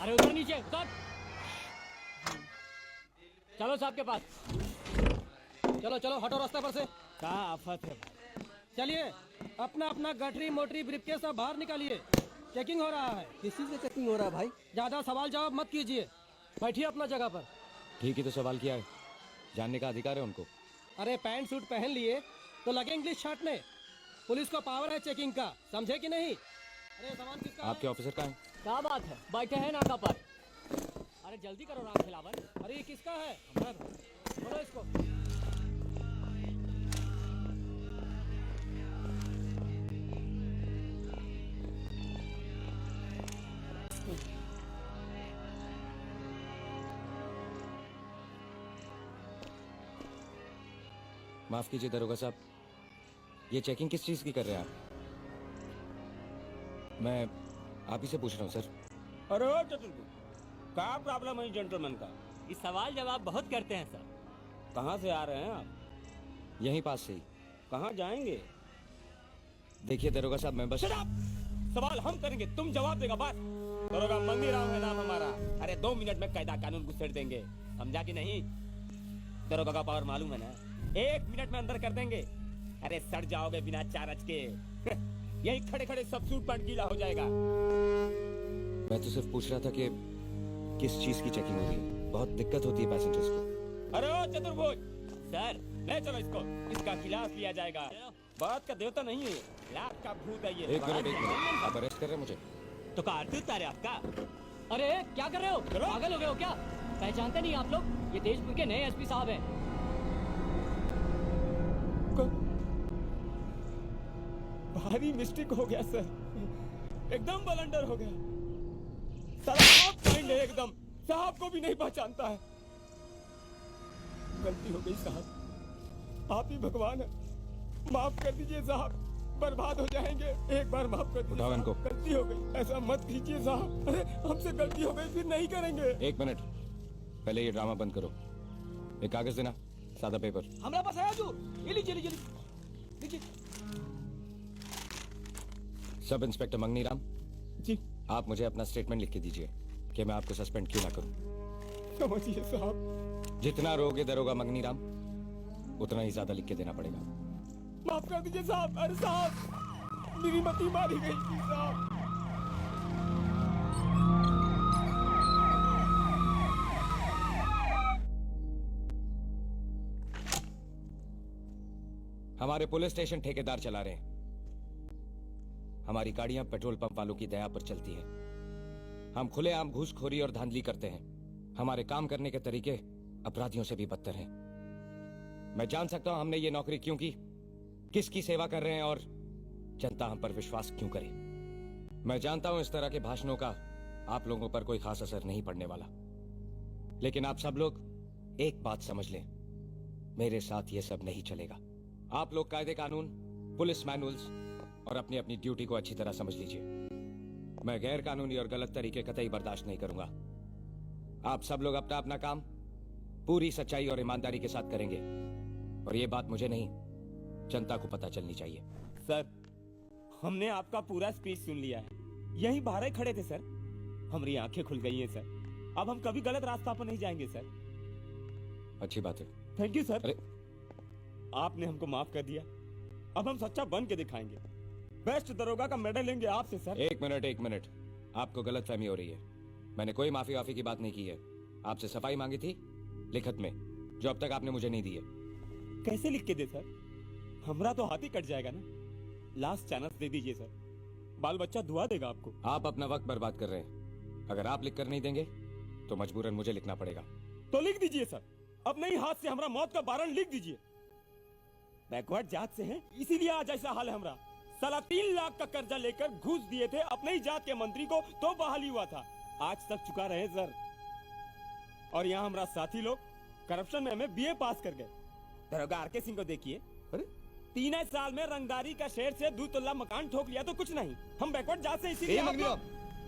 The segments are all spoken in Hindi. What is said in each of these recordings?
अरे उतर नीचे उतर। चलो साहब के पास। चलो चलो हटो रास्ते पर से। क्या आफत है भाई। चलिए अपना अपना गठरी मोटरी ब्रीफकेस सब बाहर निकालिए। चेकिंग हो रहा है। किस चीज से चेकिंग हो रहा है भाई? ज्यादा सवाल जवाब मत कीजिए, बैठिए अपना जगह पर। ठीक ही तो सवाल किया है, जानने का अधिकार है उनको। अरे पैंट सूट पहन लिए तो लगे इंग्लिश छाटने। पुलिस को पावर है चेकिंग का, समझे कि नहीं? अरे सामान किसका आपके ऑफिसर कहाँ हैं? क्या बात है, बैठे हैं नाका पर। अरे जल्दी करो राम खिलावन। अरे ये किसका है? बोलो इसको। माफ कीजिए दरोगा साहब, ये चेकिंग किस चीज की कर रहे हैं आप? मैं आप ही से पूछ रहा हूँ सर। अरे ओ चतुर्भुज, क्या प्रॉब्लम है जेंटलमैन का? इस सवाल जवाब बहुत करते हैं सर। कहाँ से आ रहे हैं आप? यहीं पास से ही। कहाँ जाएंगे? देखिए दरोगा साहब, मैं बस सवाल हम करेंगे, तुम जवाब देगा बस। दरोगा मंगीराव है नाम हमारा। अरे 2 मिनट में कायदा कानून घुसेड़ देंगे, समझा कि नहीं? दरोगा का पावर मालूम है ना, 1 मिनट में अंदर कर देंगे। अरे सड़ जाओगे बिना चार्ज के। यही खड़े खड़े सब सूट पैंट गीला हो जाएगा। मैं तो सिर्फ पूछ रहा था कि किस चीज की चेकिंग हो रही है, बहुत दिक्कत होती है पैसेंजर्स को। अरे ओ चतुर्भुज सर, ले चलो इसको, इसका खिलाफ लिया जाएगा। बात का देवता नहीं है, लाख का भूत है ये। एक मिनट, आप अरेस्ट कर रहे हैं मुझे? तो कारतूस उतारे आपका। अरे क्या कर रहे हो, पागल हो गए हो क्या? पहचानते नहीं आप लोग? ये देशपुर के नए एसपी साहब हैं। भारी मिस्टेक हो गया सर, एकदम बलंडर हो गया। साला आप फाइंड है एकदम, साहब को भी नहीं पहचानता है। गलती हो गई साहब, आप ही भगवान है, माफ कर दीजिए साहब, बर्बाद हो जाएंगे। एक बार माफ कर दीजिए उठाओ इनको। गलती हो गई, ऐसा मत कीजिए साहब। अरे हमसे गलती हो गई, फिर नहीं करेंगे। 1 मिनट, पहले ये ड्रामा बंद करो। एक कागज देना, सादा पेपर। हमारे पास आया जो, ये लीजिए लीजिए लीजिए। सब इंस्पेक्टर मंगनीराम जी आप मुझे अपना स्टेटमेंट लिख के दीजिए कि मैं आपको सस्पेंड क्यों ना करूं। समझिए साहब। जितना रोगे दरोगा मंगनीराम, उतना ही ज्यादा लिख के देना पड़ेगा। माफ कर दीजिए साहब। अरे साहब, मेरी मती मारी गई थी साहब। हमारे पुलिस स्टेशन ठेकेदार चला रहे हैं। हमारी गाड़ियां पेट्रोल पंप वालों की दया पर चलती हैं। हम खुलेआम घूसखोरी और धांधली करते हैं। हमारे काम करने के तरीके अपराधियों से भी बदतर हैं। मैं जान सकता हूं हमने ये नौकरी क्यों की, किसकी सेवा कर रहे हैं और जनता हम पर विश्वास क्यों करे। मैं जानता हूं इस तरह के भाषणों का आप लोगों पर कोई खास असर नहीं पड़ने वाला, लेकिन आप सब लोग एक बात समझ लें, मेरे साथ ये सब नहीं चलेगा। आप लोग कायदे कानून, पुलिस मैनुअल्स और अपनी अपनी ड्यूटी को अच्छी तरह समझ लीजिए। मैं गैर कानूनी और गलत तरीके कतई बर्दाश्त नहीं करूंगा। आप सब लोग अपना अपना काम पूरी सच्चाई और ईमानदारी के साथ करेंगे, और ये बात मुझे नहीं, जनता को पता चलनी चाहिए। सर, हमने आपका पूरा स्पीच सुन लिया है, यहीं बाहर ही खड़े थे सर। हमारी आंखें खुल गई हैं सर, अब हम कभी गलत रास्ता पर नहीं जाएंगे सर। अच्छी बात है। Thank you sir. अरे आपने हमको माफ कर दिया, अब हम सच्चा बन के दिखाएंगे। बेस्ट दरोगा का मेडल लेंगे आपसे सर। एक मिनट, आपको गलतफहमी हो रही है। मैंने कोई माफी वाफी की बात नहीं की है। आपसे सफाई मांगी थी लिखत में, जो अब तक आपने मुझे नहीं दी है। कैसे लिख के दे सर? हमरा तो हाथ ही कट जाएगा ना। लास्ट चांस दे दीजिए सर, बाल बच्चा दुआ देगा आपको। आप अपना वक्त बर्बाद कर रहे हैं। अगर आप लिख कर नहीं देंगे तो मजबूरन मुझे लिखना पड़ेगा। तो लिख दीजिए सर, अपने ही हाथ से हमारा मौत का वारंट लिख दीजिए। बैकवर्ड जात से हैं, इसीलिए आज ऐसा हाल है हमारा। साला 3 लाख का कर्जा लेकर घूस दिए थे अपने ही जात के मंत्री को, तो बहाली हुआ था। आज तक चुका रहे सर। और यहाँ हमारा साथी लोग करप्शन में हमें बीए पास कर गए। दरोगा आरके सिंह को देखिए, 3 साल में रंगदारी का शेर से 2 तल्ला मकान ठोक लिया तो कुछ नहीं। हम बैकवर्ड जात से इसीलिए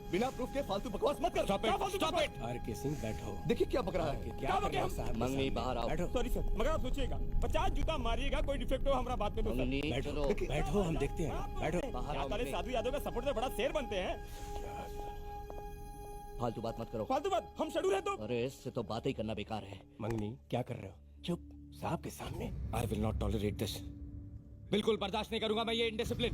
बिना प्रूफ के फालतू बकवास मत कर। Stop it! आरके सिंह बैठो। देखिए क्या बक रहा है। क्या बके हम? मंगनी बाहर आओ। सॉरी सर, मगर आप सोचिएगा, 50 जूता मारिएगा, कोई डिफेक्ट हो हमारा बात में तो सर। बैठो बैठो, हम देखते हैं। बैठो। बाहर आओ। साधु यादव का सपोर्ट से बड़ा शेर बनते हैं। फालतू बात मत करो। फालतू बात, हम शेड्यूल है तो। अरे इससे तो बात ही करना बेकार है। मंगनी क्या कर रहे हो? चुप, साहब के सामने। I will not tolerate this. बिल्कुल बर्दाश्त नहीं करूंगा मैं ये इनडिसिप्लिन।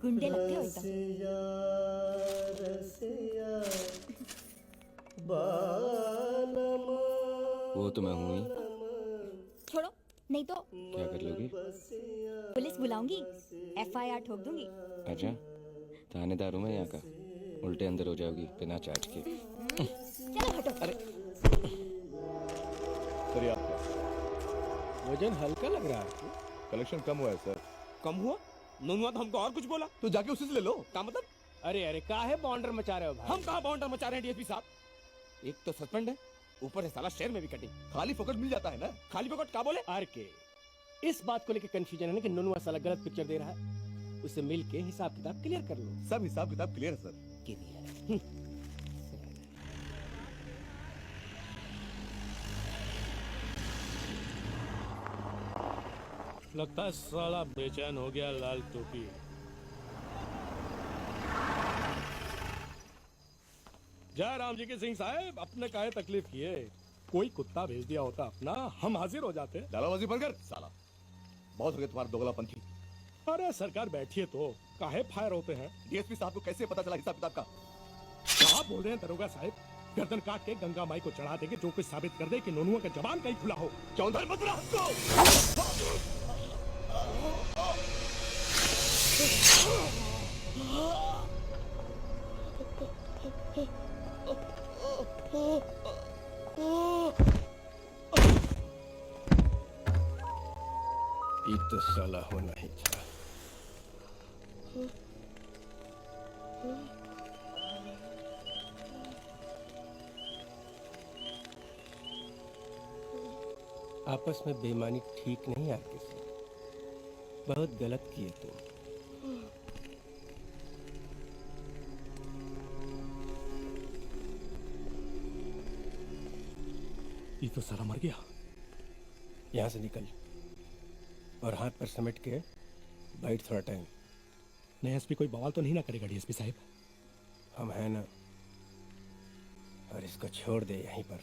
गुंडे लगते हो एकदम। वो तो मैं हूं ही। छोड़ो, नहीं तो क्या कर लोगी? पुलिस बुलाऊंगी, FIR ठोक दूंगी। अच्छा, थानेदार हूं मैं यहाँ का। उल्टे अंदर हो जाओगी बिना चार्ज के। चलो हटो। सर आपका वजन हल्का लग रहा है। कलेक्शन कम हुआ है सर। कम हुआ? नहीं हुआ तो हमको और कुछ बोला। तो जाके उसी से ले लो। क्या मतलब? अरे अरे काहे बॉन्डर मचा रहे हो भाई? हम कहाँ बाउंडर मचा रहे हैं डीएसपी साहब? एक तो सस्पेंड है, ऊपर से साला शेयर में भी कटिंग। खाली फोकट मिल जाता है ना। खाली पकड़ क्या बोले? RK, इस बात को लेकर कंफ्यूजन है ना कि नुनवा साला गलत पिक्चर दे रहा है। उसे मिल के हिसाब किताब क्लियर कर लो। सब हिसाब किताब क्लियर है सर। लगता है साला बेचैन हो गया लाल टोपी। जय राम जी के सिंह साहब, अपने काहे तकलीफ किए? कोई कुत्ता भेज दिया होता अपना, हम हाजिर हो जाते। डालाबाजी बंद कर साला। बहुत हो गया तुम्हारा दोगलापंथी। अरे सरकार बैठिए तो काहे फायर होते हैं? डीएसपी साहब को कैसे पता चला हिसाब किताब का? क्या बोल रहे हैं दरोगा साहब? गर्दन काट के गंगा माई को चढ़ा देंगे जो कुछ साबित कर दे कि नोनुआ का जबान कहीं खुला हो। चौधर मत रहा हमको। ये तो साला होना ही था। आपस में बेईमानी ठीक नहीं यार, किसी बहुत गलत किए तुम। ये तो साला मर गया। यहाँ से निकल और हाथ पर समेट के बैठ थोड़ा टाइम। नहीं एसपी कोई बवाल तो नहीं ना करेगा डीएसपी साहब? हम हैं ना, और इसको छोड़ दे यहीं पर।